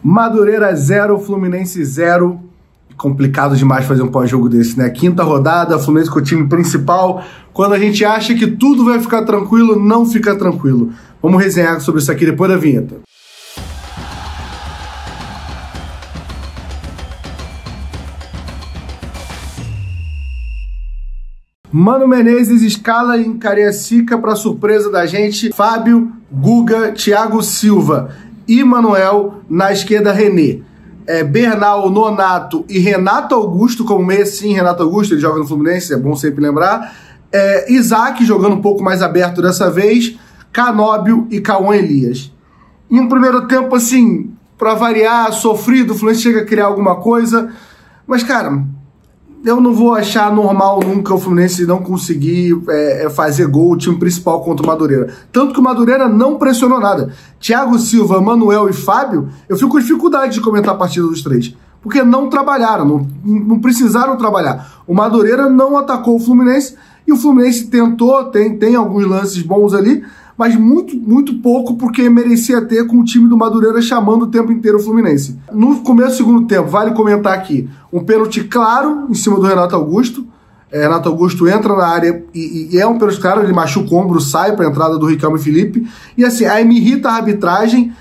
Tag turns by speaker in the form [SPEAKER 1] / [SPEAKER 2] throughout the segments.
[SPEAKER 1] Madureira 0, Fluminense 0. Complicado demais fazer um pós-jogo desse, né? Quinta rodada, Fluminense com o time principal. Quando a gente acha que tudo vai ficar tranquilo, não fica tranquilo. Vamos resenhar sobre isso aqui depois da vinheta. Mano Menezes escala em Cariacica para surpresa da gente. Fábio, Guga, Thiago Silva e Manuel. Na esquerda, René. Bernal, Nonato e Renato Augusto como meia. Sim, Renato Augusto, ele joga no Fluminense, é bom sempre lembrar. Isaac jogando um pouco mais aberto dessa vez. Canóbio e Cauã Elias. Em um primeiro tempo, assim, para variar, sofrido, o Fluminense chega a criar alguma coisa. Mas, cara, eu não vou achar normal nunca o Fluminense não conseguir fazer gol, o time principal contra o Madureira. Tanto que o Madureira não pressionou nada. Thiago Silva, Manuel e Fábio, eu fico com dificuldade de comentar a partida dos três. Porque não trabalharam, não precisaram trabalhar. O Madureira não atacou o Fluminense e o Fluminense tentou, tem alguns lances bons ali, mas muito, muito pouco, porque merecia ter com o time do Madureira chamando o tempo inteiro o Fluminense. No começo do segundo tempo, vale comentar aqui, um pênalti claro em cima do Renato Augusto. Renato Augusto entra na área e é um pênalti claro, ele machuca o ombro, sai para a entrada do Riquelme Felipe. E assim, aí me irrita a arbitragem.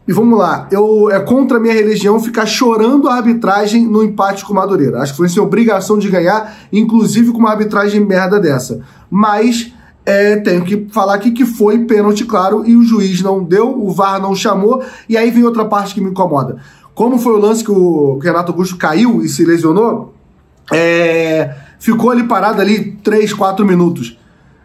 [SPEAKER 1] E vamos lá, é contra a minha religião ficar chorando a arbitragem no empate com o Madureira. Acho que foi sem obrigação de ganhar, inclusive com uma arbitragem merda dessa. Mas tenho que falar aqui que foi pênalti claro e o juiz não deu, o VAR não chamou. E aí vem outra parte que me incomoda. Como foi o lance que o Renato Augusto caiu e se lesionou, ficou ali parado ali 3, 4 minutos.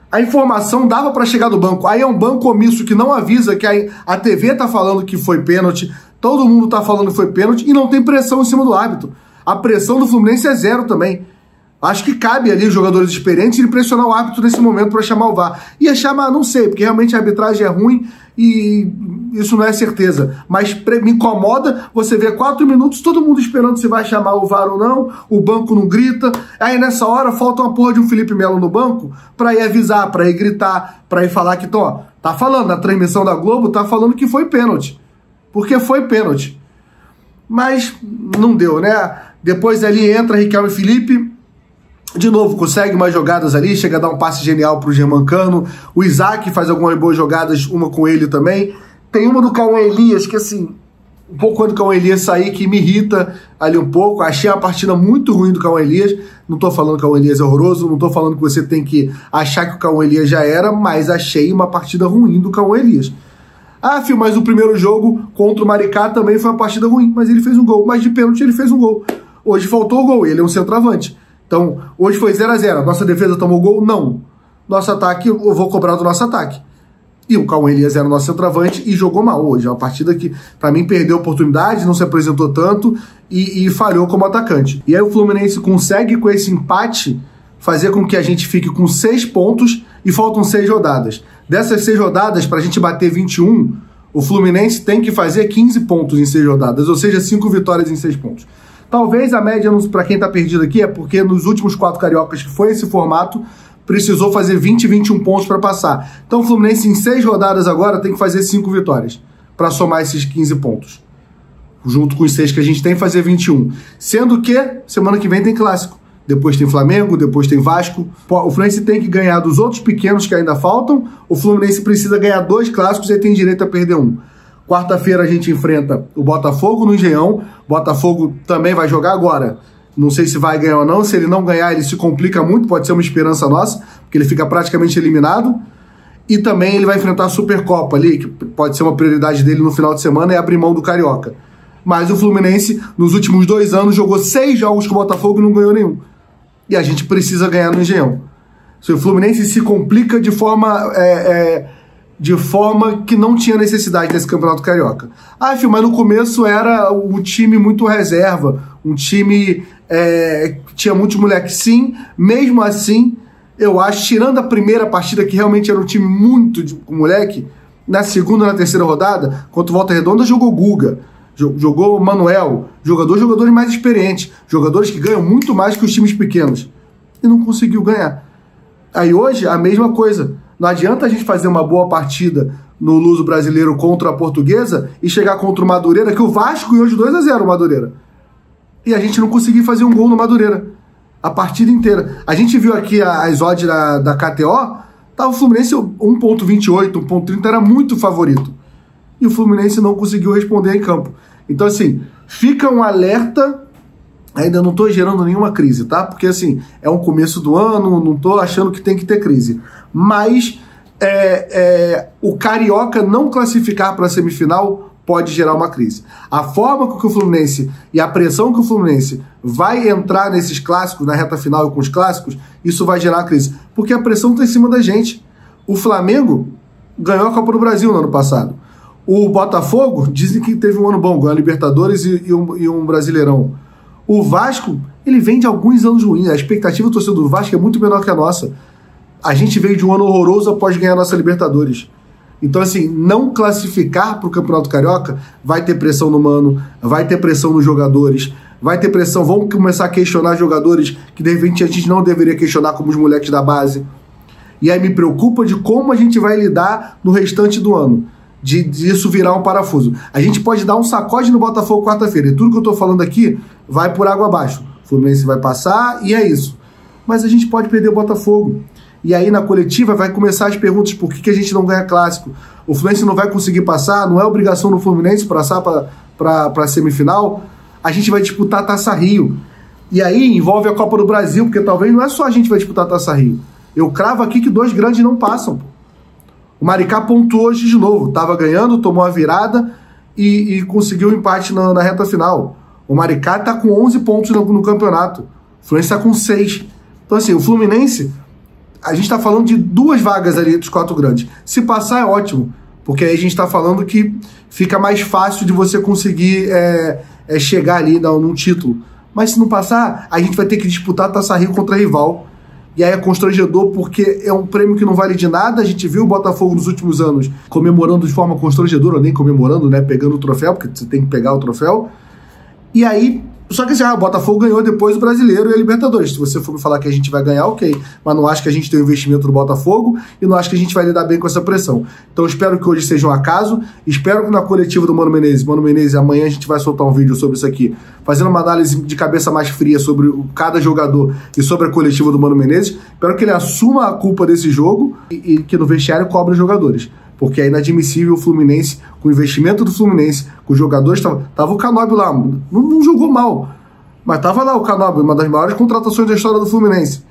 [SPEAKER 1] A informação dava para chegar do banco. Aí é um banco omisso que não avisa que a TV tá falando que foi pênalti, todo mundo tá falando que foi pênalti e não tem pressão em cima do árbitro. A pressão do Fluminense é 0 também. Acho que cabe ali os jogadores experientes ele pressionar o árbitro nesse momento para chamar o VAR. Ia chamar, não sei, porque realmente a arbitragem é ruim e isso não é certeza. Mas me incomoda você ver 4 minutos, todo mundo esperando se vai chamar o VAR ou não, o banco não grita. Aí nessa hora falta uma porra de um Felipe Melo no banco para ir avisar, para ir gritar, para ir falar que tá falando, na transmissão da Globo, tá falando que foi pênalti. Porque foi pênalti. Mas não deu, né? Depois ali entra Riquelme Felipe. De novo, consegue mais jogadas ali, chega a dar um passe genial pro Germancano. O Isaac faz algumas boas jogadas, uma com ele também. Tem uma do Cauã Elias, que assim, um pouco quando o Cauã Elias sair, que me irrita ali um pouco. Achei a partida muito ruim do Cauã Elias. Não tô falando que o Cauã Elias é horroroso, não tô falando que você tem que achar que o Cauã Elias já era, mas achei uma partida ruim do Cauã Elias. Ah, filho, mas o primeiro jogo contra o Maricá também foi uma partida ruim, mas ele fez um gol. Mas de pênalti ele fez um gol. Hoje faltou o gol, ele é um centroavante. Então, hoje foi 0-0. Nossa defesa tomou gol? Não. Nosso ataque, eu vou cobrar do nosso ataque. E o Cauã Elias era o nosso centroavante e jogou mal hoje. É uma partida que, pra mim, perdeu oportunidade, não se apresentou tanto e falhou como atacante. E aí o Fluminense consegue, com esse empate, fazer com que a gente fique com 6 pontos e faltam 6 rodadas. Dessas 6 rodadas, pra gente bater 21, o Fluminense tem que fazer 15 pontos em 6 rodadas, ou seja, 5 vitórias em 6 pontos. Talvez a média, para quem tá perdido aqui, é porque nos últimos 4 cariocas, que foi esse formato, precisou fazer 20, 21 pontos para passar. Então o Fluminense em 6 rodadas agora tem que fazer 5 vitórias para somar esses 15 pontos. Junto com os 6 que a gente tem, fazer 21. Sendo que semana que vem tem clássico. Depois tem Flamengo, depois tem Vasco. O Fluminense tem que ganhar dos outros pequenos que ainda faltam. O Fluminense precisa ganhar 2 clássicos e tem direito a perder 1. Quarta-feira a gente enfrenta o Botafogo no Engenhão. Botafogo também vai jogar agora. Não sei se vai ganhar ou não. Se ele não ganhar, ele se complica muito. Pode ser uma esperança nossa, porque ele fica praticamente eliminado. E também ele vai enfrentar a Supercopa ali, que pode ser uma prioridade dele no final de semana, é abrir mão do Carioca. Mas o Fluminense, nos últimos 2 anos, jogou 6 jogos com o Botafogo e não ganhou nenhum. E a gente precisa ganhar no Engenhão. Se o Fluminense se complica de forma que não tinha necessidade desse Campeonato Carioca. Ah, filho, mas no começo era um time muito reserva, um time que tinha muitos moleques. Sim, mesmo assim, eu acho, tirando a primeira partida, que realmente era um time muito de moleque, na segunda e na terceira rodada, contra o Volta Redonda, jogou Guga, jogou Manuel, jogadores mais experientes, jogadores que ganham muito mais que os times pequenos. E não conseguiu ganhar. Aí hoje, a mesma coisa. Não adianta a gente fazer uma boa partida no Luso Brasileiro contra a Portuguesa e chegar contra o Madureira, que o Vasco ganhou de 2-0 o Madureira. E a gente não conseguiu fazer um gol no Madureira a partida inteira. A gente viu aqui as odds da KTO, tava o Fluminense 1.28, 1.30, era muito favorito. E o Fluminense não conseguiu responder em campo. Então, assim, fica um alerta. Ainda não estou gerando nenhuma crise, tá? Porque, assim, é um começo do ano, não estou achando que tem que ter crise. Mas o Carioca não classificar para a semifinal pode gerar uma crise. A forma que o Fluminense e a pressão que o Fluminense vai entrar nesses clássicos, na reta final e com os clássicos, isso vai gerar uma crise. Porque a pressão está em cima da gente. O Flamengo ganhou a Copa do Brasil no ano passado. O Botafogo, dizem que teve um ano bom, ganhou a Libertadores e um Brasileirão. O Vasco, ele vem de alguns anos ruins. A expectativa do torcedor do Vasco é muito menor que a nossa. A gente veio de um ano horroroso após ganhar a nossa Libertadores. Então, assim, não classificar para o Campeonato Carioca vai ter pressão no Mano, vai ter pressão nos jogadores, vai ter pressão, vão começar a questionar jogadores que de repente a gente não deveria questionar, como os moleques da base. E aí me preocupa de como a gente vai lidar no restante do ano. De isso virar um parafuso. A gente pode dar um sacode no Botafogo quarta-feira. E tudo que eu tô falando aqui vai por água abaixo. O Fluminense vai passar e é isso. Mas a gente pode perder o Botafogo. E aí na coletiva vai começar as perguntas: por que a gente não ganha clássico? O Fluminense não vai conseguir passar? Não é obrigação do Fluminense passar para a semifinal? A gente vai disputar a Taça Rio. E aí envolve a Copa do Brasil, porque talvez não é só a gente vai disputar a Taça Rio. Eu cravo aqui que 2 grandes não passam, pô. O Maricá pontuou hoje de novo. Estava ganhando, tomou a virada e conseguiu um empate na reta final. O Maricá está com 11 pontos no campeonato. O Fluminense está com 6. Então, assim, o Fluminense, a gente está falando de 2 vagas ali dos 4 grandes. Se passar é ótimo, porque aí a gente está falando que fica mais fácil de você conseguir chegar ali num título. Mas se não passar, a gente vai ter que disputar a Taça Rio contra rival. E aí é constrangedor porque é um prêmio que não vale de nada. A gente viu o Botafogo nos últimos anos comemorando de forma constrangedora, nem comemorando, né? Pegando o troféu, porque você tem que pegar o troféu. E aí, só que assim, o Botafogo ganhou depois o Brasileiro e a Libertadores. Se você for me falar que a gente vai ganhar, ok. Mas não acho que a gente tem o investimento do Botafogo e não acho que a gente vai lidar bem com essa pressão. Então espero que hoje seja um acaso. Espero que na coletiva do Mano Menezes, amanhã a gente vai soltar um vídeo sobre isso aqui, fazendo uma análise de cabeça mais fria sobre cada jogador e sobre a coletiva do Mano Menezes. Espero que ele assuma a culpa desse jogo e que no vestiário cobre os jogadores. Porque é inadmissível o Fluminense, com o investimento do Fluminense, com os jogadores, tava o Canóbio lá, não jogou mal, mas tava lá o Canóbio, uma das maiores contratações da história do Fluminense.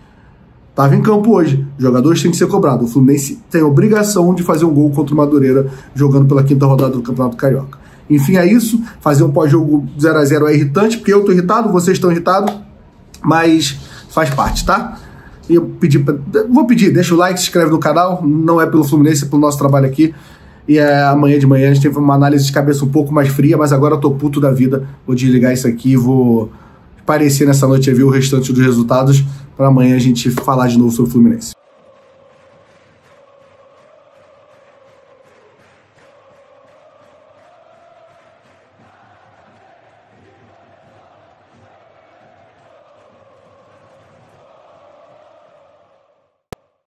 [SPEAKER 1] Tava em campo hoje, os jogadores têm que ser cobrados. O Fluminense tem a obrigação de fazer um gol contra o Madureira, jogando pela 5ª rodada do Campeonato Carioca. Enfim, é isso, fazer um pós-jogo 0-0 é irritante, porque eu tô irritado, vocês estão irritados, mas faz parte, tá? E eu vou pedir, deixa o like, se inscreve no canal, não é pelo Fluminense, é pelo nosso trabalho aqui. E amanhã de manhã a gente teve uma análise de cabeça um pouco mais fria, mas agora eu tô puto da vida, vou desligar isso aqui e vou aparecer nessa noite e ver o restante dos resultados, para amanhã a gente falar de novo sobre o Fluminense.